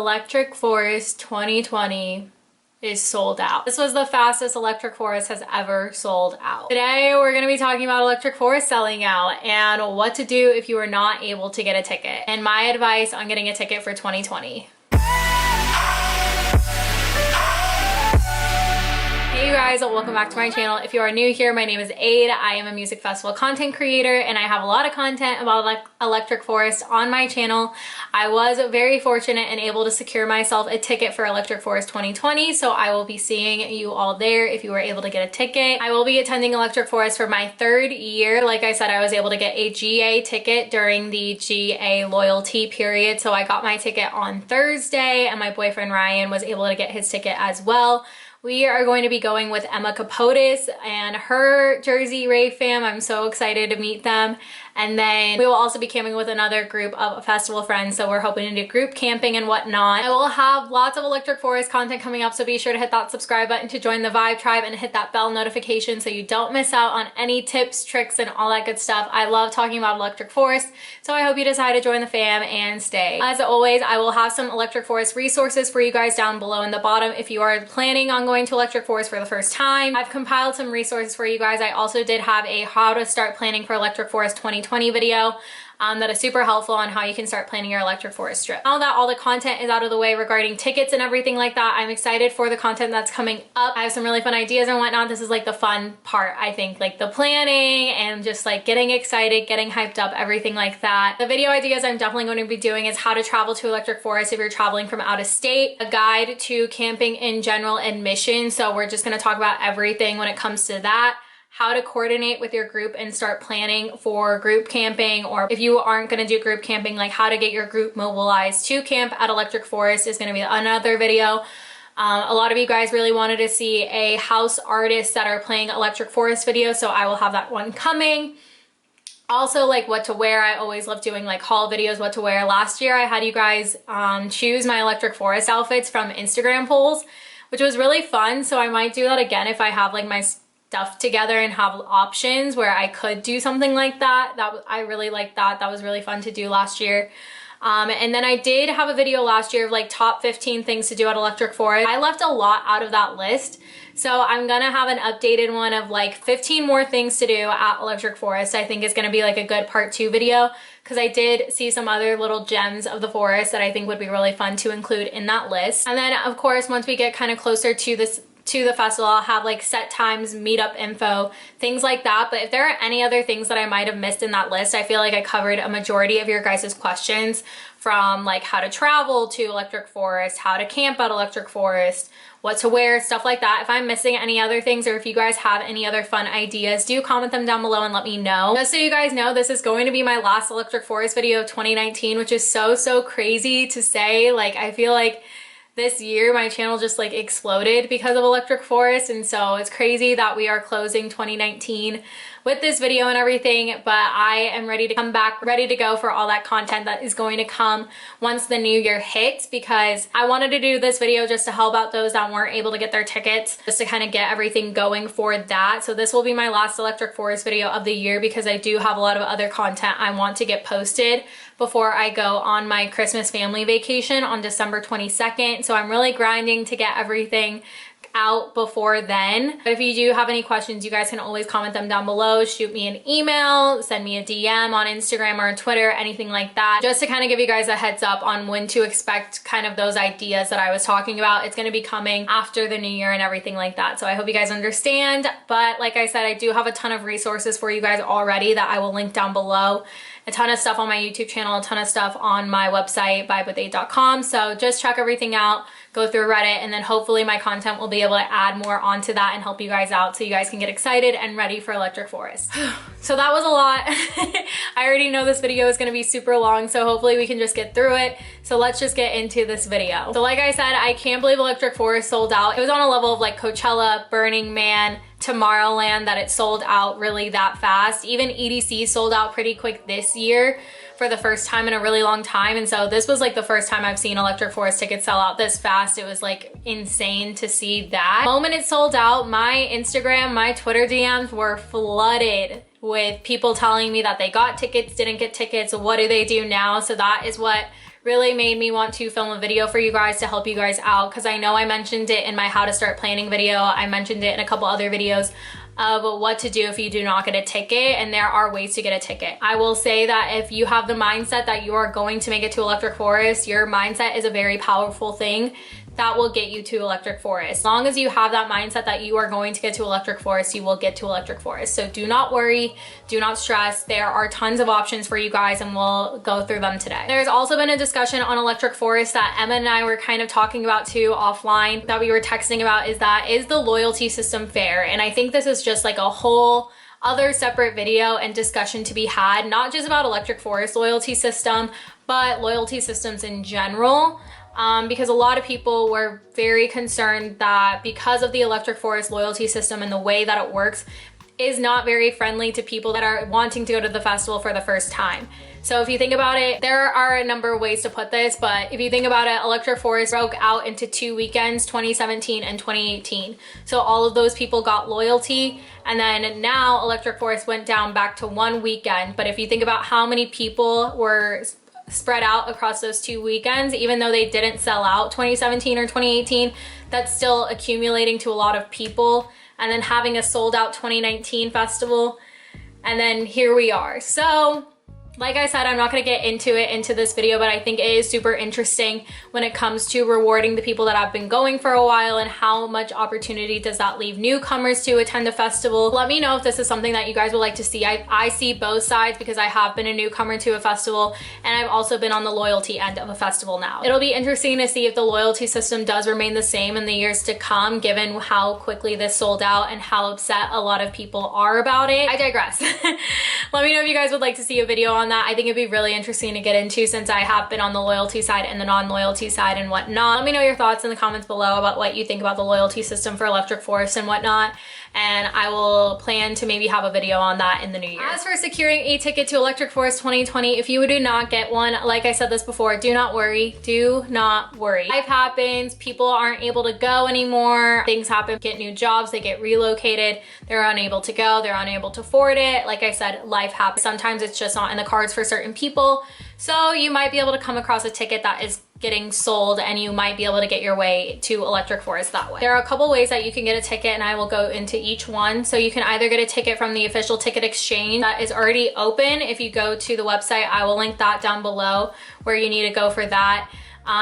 Electric Forest 2020 is sold out. This was the fastest Electric Forest has ever sold out. Today, we're gonna be talking about Electric Forest selling out and what to do if you are not able to get a ticket, and my advice on getting a ticket for 2020. Hey you guys, welcome back to my channel. If you are new here, my name is Aid. I am a music festival content creator and I have a lot of content about Electric Forest on my channel. I was very fortunate and able to secure myself a ticket for Electric Forest 2020, so I will be seeing you all there if you were able to get a ticket. I will be attending Electric Forest for my third year. Like I said, I was able to get a GA ticket during the GA loyalty period, so I got my ticket on Thursday and my boyfriend Ryan was able to get his ticket as well. We are going to be going with Emma Capotis and her Jersey Rave fam. I'm so excited to meet them. And then we will also be camping with another group of festival friends. So we're hoping to do group camping and whatnot. I will have lots of Electric Forest content coming up. So be sure to hit that subscribe button to join the Vibe Tribe and hit that bell notification so you don't miss out on any tips, tricks, and all that good stuff. I love talking about Electric Forest. So I hope you decide to join the fam and stay. As always, I will have some Electric Forest resources for you guys down below in the bottom if you are planning on going to Electric Forest for the first time. I've compiled some resources for you guys. I also did have a how to start planning for Electric Forest 2020 video that is super helpful on how you can start planning your Electric Forest trip. Now that all the content is out of the way regarding tickets and everything like that, I'm excited for the content that's coming up. I have some really fun ideas and whatnot. This is like the fun part, I think, like the planning and just like getting excited, getting hyped up, everything like that. The video ideas I'm definitely going to be doing is how to travel to Electric Forest if you're traveling from out of state, a guide to camping in general admission. So we're just going to talk about everything when it comes to that, how to coordinate with your group and start planning for group camping, or if you aren't going to do group camping, like how to get your group mobilized to camp at Electric Forest is going to be another video. A lot of you guys really wanted to see a house artists that are playing Electric Forest video, so I will have that one coming. Also, like what to wear. I always love doing like haul videos, what to wear. Last year I had you guys choose my Electric Forest outfits from Instagram polls, which was really fun, so I might do that again if I have like my stuff together and have options where I could do something like that. I really liked that. That was really fun to do last year. And then I did have a video last year of like top 15 things to do at Electric Forest. I left a lot out of that list, so I'm gonna have an updated one of like 15 more things to do at Electric Forest. I think is gonna be like a good part 2 video, because I did see some other little gems of the forest that I think would be really fun to include in that list. And then of course, once we get kind of closer to the festival, I'll have like set times, meetup info, things like that. But if there are any other things that I might have missed in that list, I feel like I covered a majority of your guys' questions, from like how to travel to Electric Forest, how to camp at Electric Forest, what to wear, stuff like that. If I'm missing any other things, or if you guys have any other fun ideas, do comment them down below and let me know. Just so you guys know, this is going to be my last Electric Forest video of 2019, which is so crazy to say. Like, I feel like this year my channel just like exploded because of Electric Forest, and so it's crazy that we are closing 2019 with this video and everything. But I am ready to come back, ready to go for all that content that is going to come once the new year hits, because I wanted to do this video just to help out those that weren't able to get their tickets, just to kind of get everything going for that. So this will be my last Electric Forest video of the year, because I do have a lot of other content I want to get posted before I go on my Christmas family vacation on December 22nd. So I'm really grinding to get everything out before then. But if you do have any questions, you guys can always comment them down below, shoot me an email, send me a DM on Instagram or Twitter, anything like that, just to kind of give you guys a heads up on when to expect kind of those ideas that I was talking about. It's going to be coming after the new year and everything like that, so I hope you guys understand. But like I said, I do have a ton of resources for you guys already that I will link down below. A ton of stuff on my YouTube channel, a ton of stuff on my website, vibewathrib.com. So just check everything out, go through Reddit, and then hopefully my content will be able to add more onto that and help you guys out so you guys can get excited and ready for Electric Forest. So that was a lot. I already know this video is gonna be super long, so hopefully we can just get through it. So let's just get into this video. So like I said, I can't believe Electric Forest sold out. It was on a level of like Coachella, Burning Man, Tomorrowland, that it sold out really that fast. Even EDC sold out pretty quick this year for the first time in a really long time. And so this was like the first time I've seen Electric Forest tickets sell out this fast. It was like insane to see that. The moment it sold out, my Instagram, my Twitter DMs were flooded with people telling me that they got tickets, didn't get tickets, what do they do now? So that is what really made me want to film a video for you guys to help you guys out, because I know I mentioned it in my how to start planning video. I mentioned it in a couple other videos of what to do if you do not get a ticket, and there are ways to get a ticket. I will say that if you have the mindset that you are going to make it to Electric Forest, your mindset is a very powerful thing that will get you to Electric Forest. As long as you have that mindset that you are going to get to Electric Forest, you will get to Electric Forest. So do not worry, do not stress. There are tons of options for you guys, and we'll go through them today. There's also been a discussion on Electric Forest that Emma and I were kind of talking about too offline, that we were texting about, is the loyalty system fair? And I think this is just like a whole other separate video and discussion to be had, not just about Electric Forest loyalty system, but loyalty systems in general. Because a lot of people were very concerned that because of the Electric Forest loyalty system and the way that it works is not very friendly to people that are wanting to go to the festival for the first time. So if you think about it, there are a number of ways to put this, but if you think about it, Electric Forest broke out into 2 weekends, 2017 and 2018. So all of those people got loyalty, and then now Electric Forest went down back to 1 weekend. But if you think about how many people were spread out across those 2 weekends, even though they didn't sell out 2017 or 2018, that's still accumulating to a lot of people. And then having a sold out 2019 festival, and then here we are. So like I said, I'm not going to get into this video, but I think it is super interesting when it comes to rewarding the people that have been going for a while, and how much opportunity does that leave newcomers to attend a festival. Let me know if this is something that you guys would like to see. I see both sides, because I have been a newcomer to a festival, and I've also been on the loyalty end of a festival now. It'll be interesting to see if the loyalty system does remain the same in the years to come, given how quickly this sold out and how upset a lot of people are about it. I digress. Let me know if you guys would like to see a video on that. I think it'd be really interesting to get into, since I have been on the loyalty side and the non-loyalty side and whatnot. Let me know your thoughts in the comments below about what you think about the loyalty system for Electric Forest and whatnot, and I will plan to maybe have a video on that in the new year. As for securing a ticket to Electric Forest 2020, if you do not get one, like I said this before, do not worry. Do not worry. Life happens. People aren't able to go anymore. Things happen. Get new jobs. They get relocated. They're unable to go. They're unable to afford it. Like I said, life happens. Sometimes it's just not in the cards for certain people. So you might be able to come across a ticket that is getting sold, and you might be able to get your way to Electric Forest that way. There are a couple ways that you can get a ticket, and I will go into each one. So you can either get a ticket from the official ticket exchange that is already open. If you go to the website, I will link that down below where you need to go for that.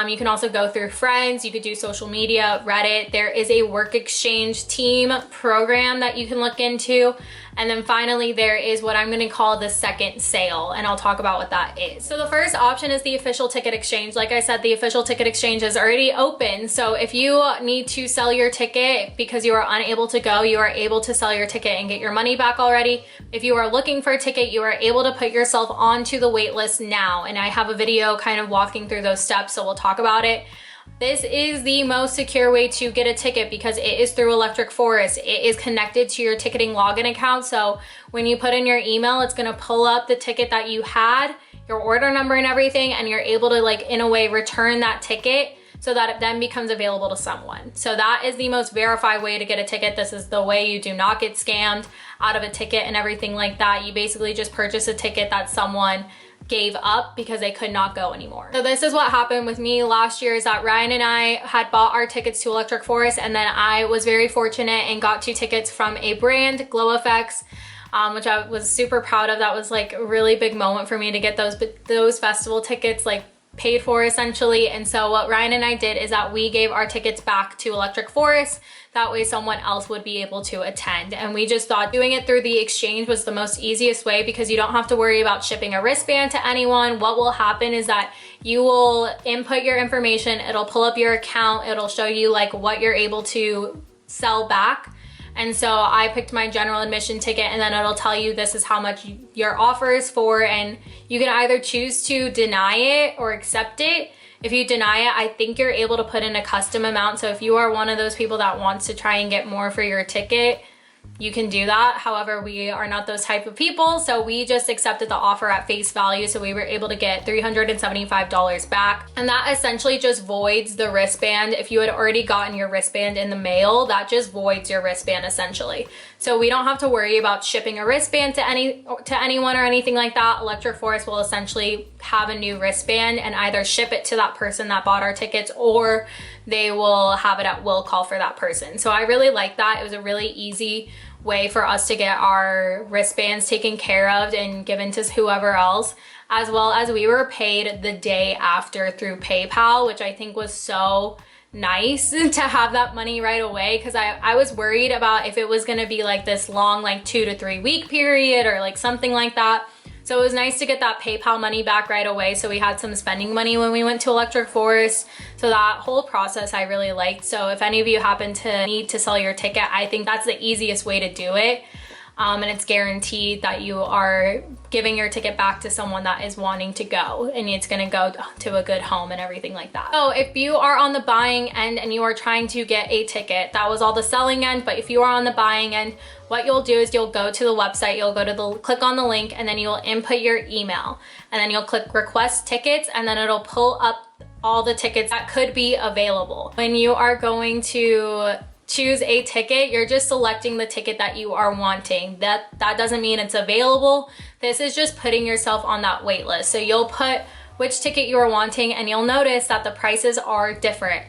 You can also go through friends. You could do social media, Reddit. There is a work exchange team program that you can look into. And then finally, there is what I'm going to call the second sale, and I'll talk about what that is. So the first option is the official ticket exchange. Like I said, the official ticket exchange is already open. So if you need to sell your ticket because you are unable to go, you are able to sell your ticket and get your money back already. If you are looking for a ticket, you are able to put yourself onto the wait list now. And I have a video kind of walking through those steps, so we'll talk about it. This is the most secure way to get a ticket because it is through Electric Forest. It is connected to your ticketing login account. So when you put in your email, it's gonna pull up the ticket that you had, your order number and everything, and you're able to, like, in a way, return that ticket so that it then becomes available to someone. So that is the most verified way to get a ticket. This is the way you do not get scammed out of a ticket and everything like that. You basically just purchase a ticket that someone gave up because they could not go anymore. So this is what happened with me last year, is that Ryan and I had bought our tickets to Electric Forest, and then I was very fortunate and got 2 tickets from a brand, Glow Effects, which I was super proud of. That was like a really big moment for me to get those festival tickets like paid for essentially. And so what Ryan and I did is that we gave our tickets back to Electric Forest. That way someone else would be able to attend. And we just thought doing it through the exchange was the most easiest way because you don't have to worry about shipping a wristband to anyone. What will happen is that you will input your information, it'll pull up your account, it'll show you like what you're able to sell back. And so I picked my general admission ticket, and then it'll tell you this is how much your offer is for, and you can either choose to deny it or accept it. If you deny it, I think you're able to put in a custom amount. So if you are one of those people that wants to try and get more for your ticket, you can do that. However, we are not those type of people, so we just accepted the offer at face value. So we were able to get $375 back, and that essentially just voids the wristband. If you had already gotten your wristband in the mail, that just voids your wristband essentially. So we don't have to worry about shipping a wristband to anyone or anything like that. Electric Forest will essentially have a new wristband and either ship it to that person that bought our tickets, or they will have it at will call for that person. So I really like that. It was a really easy way for us to get our wristbands taken care of and given to whoever else, as well as we were paid the day after through PayPal, which I think was so nice to have that money right away, because I was worried about if it was going to be like this long, like 2 to 3 week period or like something like that. So it was nice to get that PayPal money back right away, so we had some spending money when we went to Electric Forest. So that whole process I really liked. So if any of you happen to need to sell your ticket, I think that's the easiest way to do it. And it's guaranteed that you are giving your ticket back to someone that is wanting to go, and it's going to go to a good home and everything like that. So if you are on the buying end and you are trying to get a ticket, that was all the selling end. But if you are on the buying end, what you'll do is you'll go to the website, you'll go to click on the link, and then you'll input your email, and then you'll click request tickets, and then it'll pull up all the tickets that could be available. When you are going to choose a ticket, you're just selecting the ticket that you are wanting. That doesn't mean it's available. This is just putting yourself on that wait list. So you'll put which ticket you are wanting, and you'll notice that the prices are different.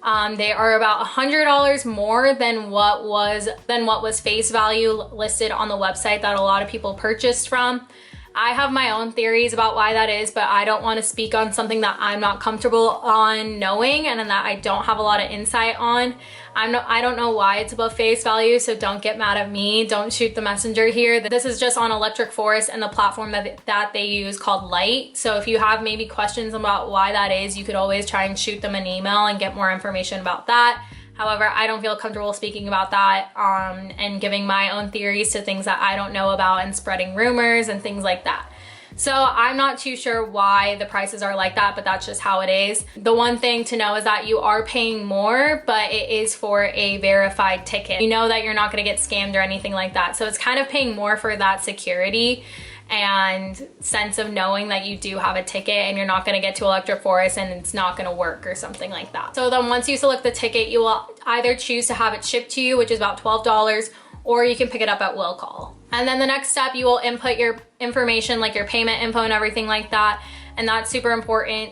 They are about $100 more than what was face value listed on the website that a lot of people purchased from. I have my own theories about why that is, but I don't want to speak on something that I'm not comfortable on knowing and that I don't have a lot of insight on. I don't know why it's above face value, so don't get mad at me. Don't shoot the messenger here. This is just on Electric Forest and the platform that they use called Light. So if you have maybe questions about why that is, you could always try and shoot them an email and get more information about that. However, I don't feel comfortable speaking about that and giving my own theories to things that I don't know about and spreading rumors and things like that. So I'm not too sure why the prices are like that, but that's just how it is. The one thing to know is that you are paying more, but it is for a verified ticket. You know that you're not gonna get scammed or anything like that. So it's kind of paying more for that security and sense of knowing that you do have a ticket and you're not gonna get to Electric Forest and it's not gonna work or something like that. So then once you select the ticket, you will either choose to have it shipped to you, which is about $12, or you can pick it up at will call. And then the next step, you will input your information, like your payment info and everything like that. And that's super important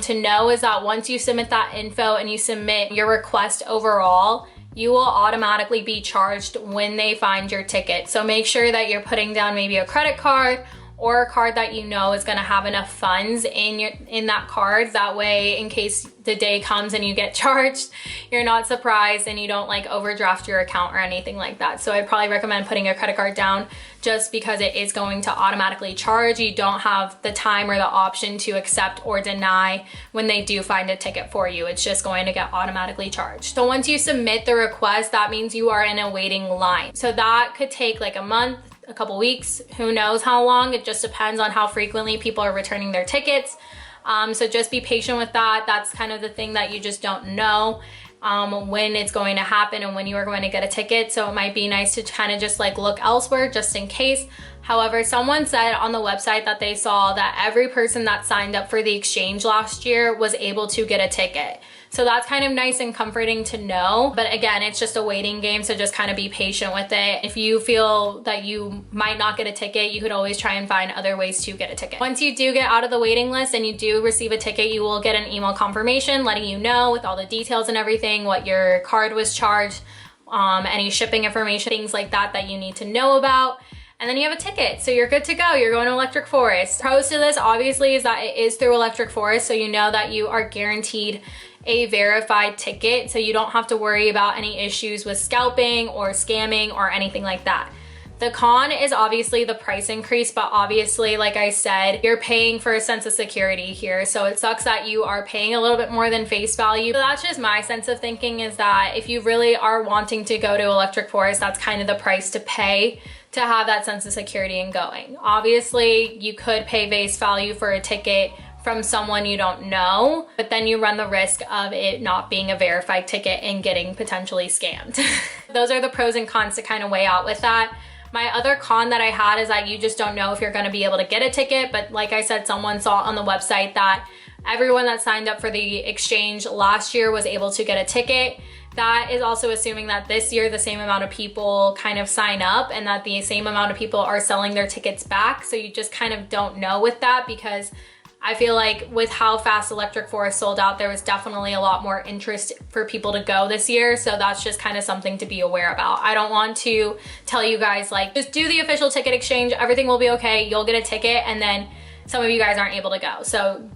to know, is that once you submit that info and you submit your request overall, you will automatically be charged when they find your ticket. So make sure that you're putting down maybe a credit card or a card that you know is gonna have enough funds in that card. That way, in case the day comes and you get charged, you're not surprised and you don't like overdraft your account or anything like that. So I'd probably recommend putting a credit card down, just because it is going to automatically charge. You don't have the time or the option to accept or deny when they do find a ticket for you. It's just going to get automatically charged. So once you submit the request, that means you are in a waiting line. So that could take like a month, a couple weeks, who knows how long. It just depends on how frequently people are returning their tickets. So just be patient with that. That's kind of the thing that you just don't know when it's going to happen and when you are going to get a ticket. So it might be nice to kind of just like look elsewhere just in case. However, someone said on the website that they saw that every person that signed up for the exchange last year was able to get a ticket. So that's kind of nice and comforting to know. But again, it's just a waiting game, so just kind of be patient with it. If you feel that you might not get a ticket, you could always try and find other ways to get a ticket. Once you do get out of the waiting list and you do receive a ticket, you will get an email confirmation letting you know with all the details and everything, what your card was charged, any shipping information, things like that that you need to know about. And then you have a ticket, so you're good to go. You're going to Electric Forest. Pros to this, obviously, is that it is through Electric Forest, so you know that you are guaranteed a verified ticket, so you don't have to worry about any issues with scalping or scamming or anything like that. The con is obviously the price increase, but obviously, like I said, you're paying for a sense of security here. So it sucks that you are paying a little bit more than face value. So that's just my sense of thinking, is that if you really are wanting to go to Electric Forest, that's kind of the price to pay to have that sense of security and going. Obviously, you could pay face value for a ticket from someone you don't know, but then you run the risk of it not being a verified ticket and getting potentially scammed. Those are the pros and cons to kind of weigh out with that. My other con that I had is that you just don't know if you're going to be able to get a ticket, but like I said, someone saw on the website that everyone that signed up for the exchange last year was able to get a ticket. That is also assuming that this year the same amount of people kind of sign up and that the same amount of people are selling their tickets back. So you just kind of don't know with that, because I feel like with how fast Electric Forest sold out, there was definitely a lot more interest for people to go this year. So that's just kind of something to be aware about. I don't want to tell you guys like, just do the official ticket exchange, everything will be okay, you'll get a ticket, and then some of you guys aren't able to go. So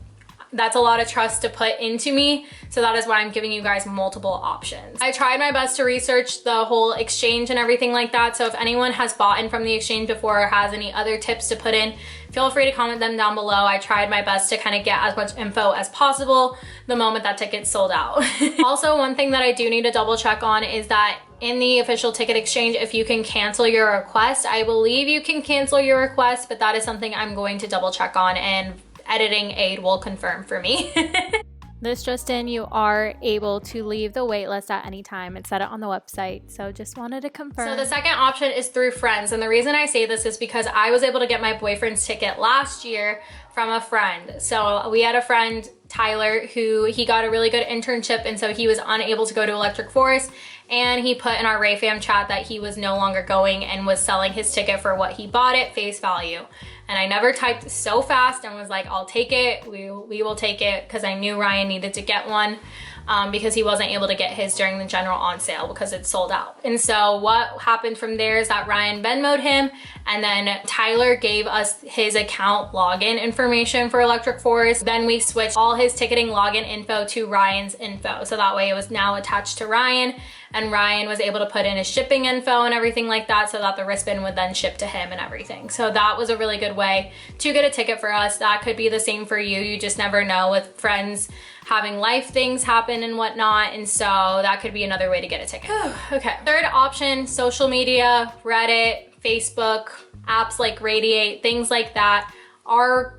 that's a lot of trust to put into me. So that is why I'm giving you guys multiple options. I tried my best to research the whole exchange and everything like that. So if anyone has bought in from the exchange before or has any other tips to put in, feel free to comment them down below. I tried my best to kind of get as much info as possible the moment that ticket sold out. Also, one thing that I do need to double check on is that in the official ticket exchange, if you can cancel your request. I believe you can cancel your request, but that is something I'm going to double check on, and editing aid will confirm for me. This just in, you are able to leave the waitlist at any time. It said it on the website, so just wanted to confirm. So the second option is through friends, and the reason I say this is because I was able to get my boyfriend's ticket last year from a friend. So we had a friend, Tyler, who he got a really good internship, and so he was unable to go to Electric Forest, and he put in our Rave fam chat that he was no longer going and was selling his ticket for what he bought it, face value. And I never typed so fast and was like, I'll take it, we will take it, because I knew Ryan needed to get one because he wasn't able to get his during the general on sale because it sold out. And so what happened from there is that Ryan Venmo'd him, and then Tyler gave us his account login information for Electric Forest. Then we switched all his ticketing login info to Ryan's info. So that way it was now attached to Ryan, and Ryan was able to put in his shipping info and everything like that, so that the wristband would then ship to him and everything. So that was a really good way to get a ticket for us. That could be the same for you. You just never know with friends having life things happen and whatnot, and so that could be another way to get a ticket. Okay, third option, social media, Reddit, Facebook, apps like Radiate, things like that are,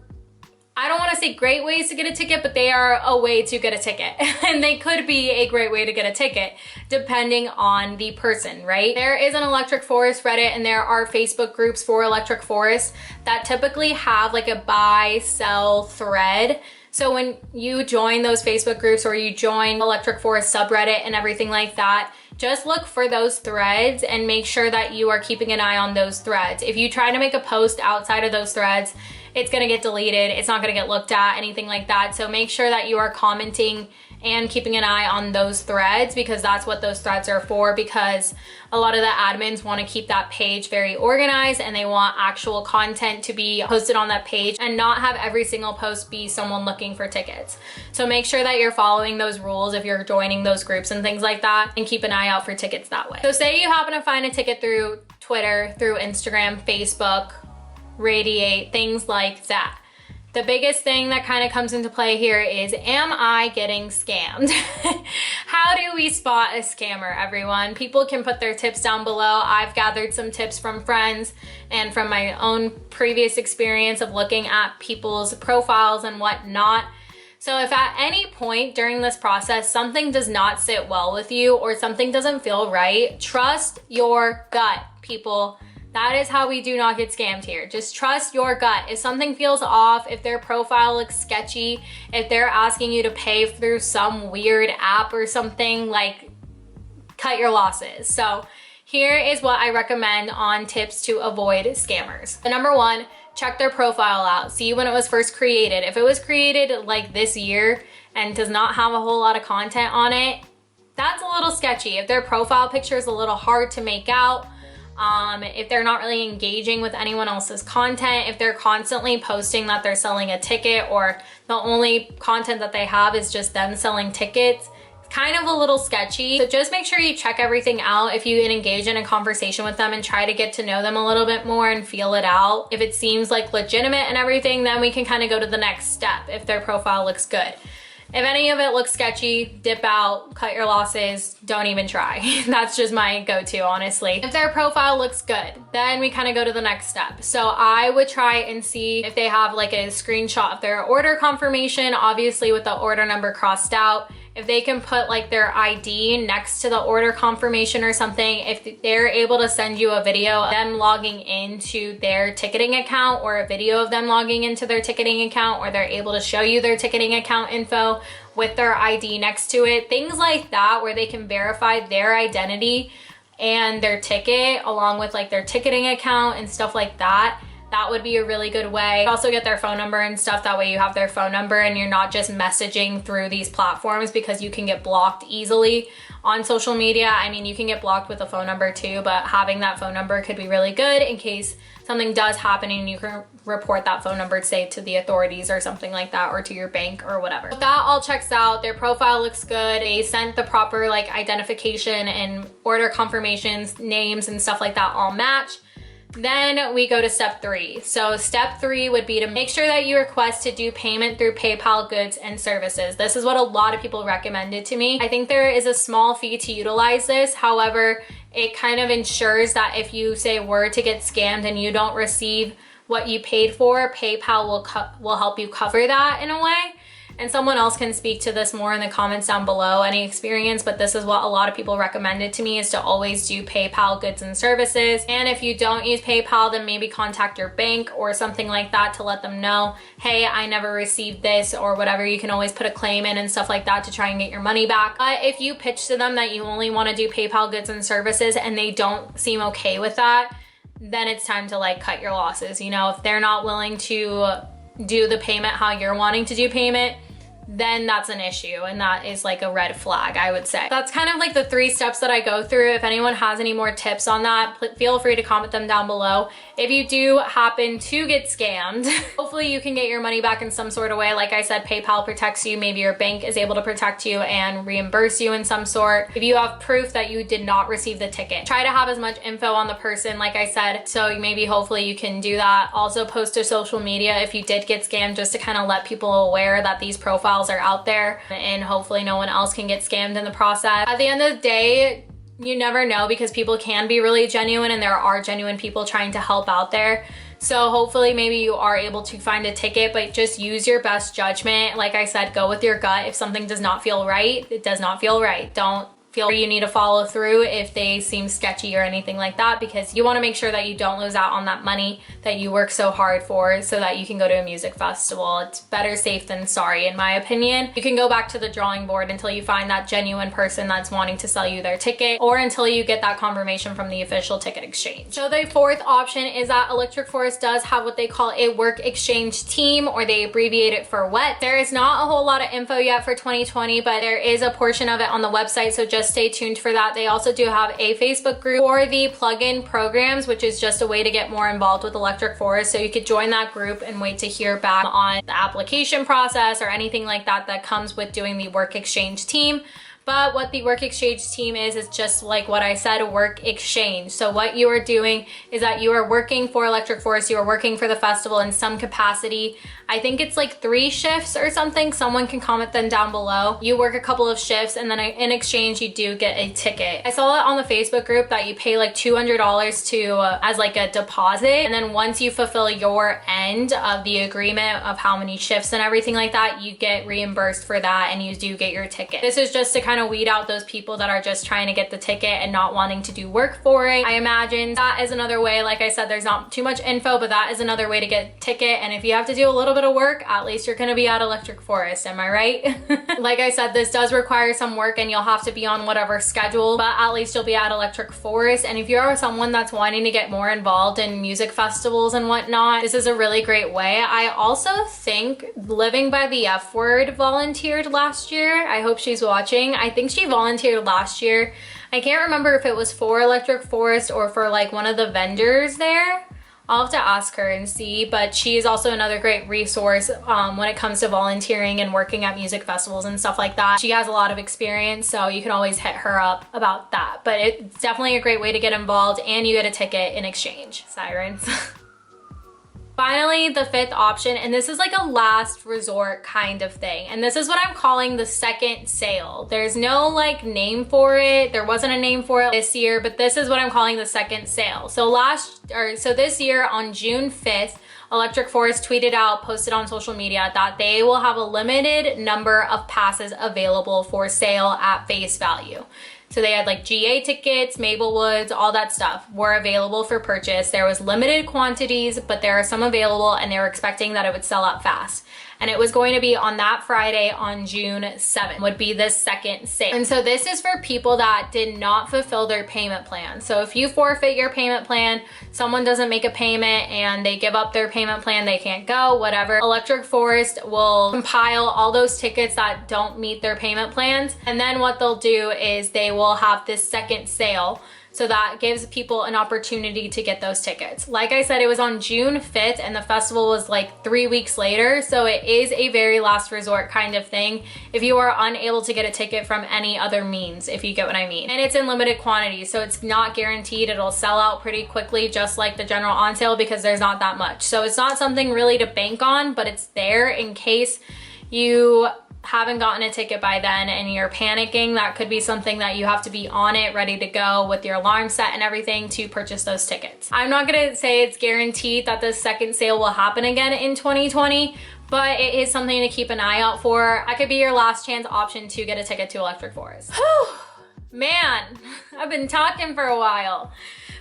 I don't want to say great ways to get a ticket, but they are a way to get a ticket. And they could be a great way to get a ticket depending on the person, right? There is an Electric Forest Reddit, and there are Facebook groups for Electric Forest that typically have like a buy, sell thread. So when you join those Facebook groups or you join Electric Forest subreddit and everything like that, just look for those threads and make sure that you are keeping an eye on those threads. If you try to make a post outside of those threads, it's gonna get deleted, it's not gonna get looked at, anything like that. So make sure that you are commenting and keeping an eye on those threads, because that's what those threads are for, because a lot of the admins want to keep that page very organized, and they want actual content to be posted on that page and not have every single post be someone looking for tickets. So make sure that you're following those rules if you're joining those groups and things like that, and keep an eye out for tickets that way. So say you happen to find a ticket through Twitter, through Instagram, Facebook, Radiate, things like that. The biggest thing that kind of comes into play here is, am I getting scammed? How do we spot a scammer, everyone? People can put their tips down below. I've gathered some tips from friends and from my own previous experience of looking at people's profiles and whatnot. So if at any point during this process something does not sit well with you or something doesn't feel right, trust your gut, people. That is how we do not get scammed here. Just trust your gut. If something feels off, if their profile looks sketchy, if they're asking you to pay through some weird app or something, like, cut your losses. So here is what I recommend on tips to avoid scammers. Number one, check their profile out. See when it was first created. If it was created like this year and does not have a whole lot of content on it, that's a little sketchy. If their profile picture is a little hard to make out, if they're not really engaging with anyone else's content, if they're constantly posting that they're selling a ticket, or the only content that they have is just them selling tickets, it's kind of a little sketchy. So just make sure you check everything out if you engage in a conversation with them and try to get to know them a little bit more and feel it out. If it seems like legitimate and everything, then we can kind of go to the next step if their profile looks good. If any of it looks sketchy, dip out, cut your losses, don't even try. That's just my go-to, honestly. If their profile looks good, then we kind of go to the next step. So I would try and see if they have like a screenshot of their order confirmation, obviously with the order number crossed out. if they can put like their ID next to the order confirmation or something, if they're able to send you a video of them logging into their ticketing account, or a video of them logging into their ticketing account, or they're able to show you their ticketing account info with their ID next to it, things like that, where they can verify their identity and their ticket along with like their ticketing account and stuff like that, that would be a really good way. Also get their phone number and stuff. That way you have their phone number and you're not just messaging through these platforms, because you can get blocked easily on social media. I mean, you can get blocked with a phone number too, but having that phone number could be really good in case something does happen and you can report that phone number, say, to the authorities or something like that, or to your bank or whatever. If that all checks out, their profile looks good, they sent the proper like identification and order confirmations, names and stuff like that all match, then we go to step 3. So step 3 would be to make sure that you request to do payment through PayPal goods and services. This is what a lot of people recommended to me. I think there is a small fee to utilize this. However, it kind of ensures that if you say were to get scammed and you don't receive what you paid for, PayPal will help you cover that in a way. And someone else can speak to this more in the comments down below, any experience, but this is what a lot of people recommended to me, is to always do PayPal goods and services. And if you don't use PayPal, then maybe contact your bank or something like that to let them know, hey, I never received this or whatever. You can always put a claim in and stuff like that to try and get your money back. But if you pitch to them that you only want to do PayPal goods and services and they don't seem okay with that, then it's time to like cut your losses. You know, if they're not willing to do the payment how you're wanting to do payment, then that's an issue, and that is like a red flag, I would say. That's kind of like the 3 steps that I go through. If anyone has any more tips on that, feel free to comment them down below. If you do happen to get scammed, hopefully you can get your money back in some sort of way. Like I said, PayPal protects you. Maybe your bank is able to protect you and reimburse you in some sort. If you have proof that you did not receive the ticket, try to have as much info on the person, like I said, so maybe hopefully you can do that. Also post to social media if you did get scammed, just to kind of let people aware that these profiles are out there, and hopefully no one else can get scammed in the process. At the end of the day, you never know, because people can be really genuine and there are genuine people trying to help out there. So hopefully maybe you are able to find a ticket, but just use your best judgment. Like I said, go with your gut. If something does not feel right, it does not feel right. Don't feel you need to follow through if they seem sketchy or anything like that, because you want to make sure that you don't lose out on that money that you work so hard for so that you can go to a music festival. It's better safe than sorry, in my opinion. You can go back to the drawing board until you find that genuine person that's wanting to sell you their ticket, or until you get that confirmation from the official ticket exchange. So the 4th option is that Electric Forest does have what they call a work exchange team, or they abbreviate it for WET. There is not a whole lot of info yet for 2020, but there is a portion of it on the website, so just stay tuned for that. They also do have a Facebook group for the plug-in programs, which is just a way to get more involved with Electric Forest. So you could join that group and wait to hear back on the application process or anything like that that comes with doing the work exchange team. But what the work exchange team is just like what I said, a work exchange. So what you are doing is that you are working for Electric Forest, you are working for the festival in some capacity. I think it's like 3 shifts or something. Someone can comment them down below. You work a couple of shifts and then in exchange you do get a ticket. I saw it on the Facebook group that you pay like $200 to as like a deposit, and then once you fulfill your end of the agreement of how many shifts and everything like that, you get reimbursed for that and you do get your ticket. This is just to kind of weed out those people that are just trying to get the ticket and not wanting to do work for it. I imagine that is another way. Like I said, there's not too much info, but that is another way to get a ticket. And if you have to do a little bit of work, at least you're gonna be at Electric Forest, am I right? Like I said, this does require some work and you'll have to be on whatever schedule, but at least you'll be at Electric Forest. And if you're someone that's wanting to get more involved in music festivals and whatnot, this is a really great way. I also think Living by the F Word volunteered last year. I hope she's watching. I think she volunteered last year. I can't remember if it was for Electric Forest or for like one of the vendors there. I'll have to ask her and see, but she is also another great resource when it comes to volunteering and working at music festivals and stuff like that. She has a lot of experience, so you can always hit her up about that. But it's definitely a great way to get involved and you get a ticket in exchange. Sirens. Finally, the fifth option, and this is like a last resort kind of thing. And this is what I'm calling the second sale. There's no like name for it. There wasn't a name for it this year, but this is what I'm calling the second sale. So this year on June 5th, Electric Forest tweeted out, posted on social media that they will have a limited number of passes available for sale at face value. So they had like GA tickets, Maplewoods, all that stuff were available for purchase. There was limited quantities, but there are some available, and they were expecting that it would sell out fast. And it was going to be on that Friday on June 7th would be the second sale. And so this is for people that did not fulfill their payment plan. So if you forfeit your payment plan, someone doesn't make a payment and they give up their payment plan, they can't go, whatever, Electric Forest will compile all those tickets that don't meet their payment plans. And then what they'll do is they will have this second sale. So that gives people an opportunity to get those tickets. Like I said, it was on June 5th and the festival was like 3 weeks later. So it is a very last resort kind of thing if you are unable to get a ticket from any other means, if you get what I mean. And it's in limited quantity, so it's not guaranteed it'll sell out pretty quickly, just like the general on sale, because there's not that much. So it's not something really to bank on, but it's there in case you haven't gotten a ticket by then and you're panicking. That could be something that you have to be on it, ready to go with your alarm set and everything to purchase those tickets. I'm not gonna say it's guaranteed that the second sale will happen again in 2020, but it is something to keep an eye out for. That could be your last chance option to get a ticket to Electric Forest. Whew, man, I've been talking for a while.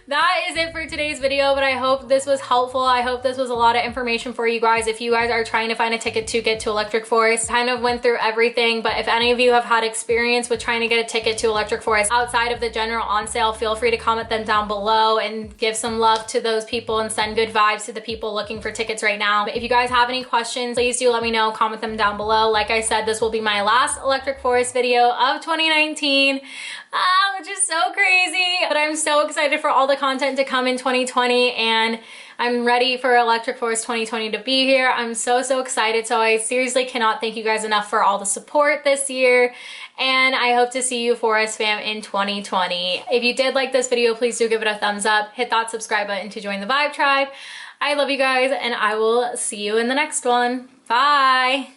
That is it for today's video, but I hope this was helpful. I hope this was a lot of information for you guys. If you guys are trying to find a ticket to get to Electric Forest, kind of went through everything, but if any of you have had experience with trying to get a ticket to Electric Forest outside of the general on sale, feel free to comment them down below and give some love to those people and send good vibes to the people looking for tickets right now. If you guys have any questions, please do let me know, comment them down below. Like I said, this will be my last Electric Forest video of 2019. Which is so crazy, but I'm so excited for all the content to come in 2020, and I'm ready for Electric Forest 2020 to be here. I'm so excited. So I seriously cannot thank you guys enough for all the support this year, and I hope to see you Forest fam in 2020. If you did like this video, please do give it a thumbs up, hit that subscribe button to join the Vibe Tribe. I love you guys, and I will see you in the next one. Bye.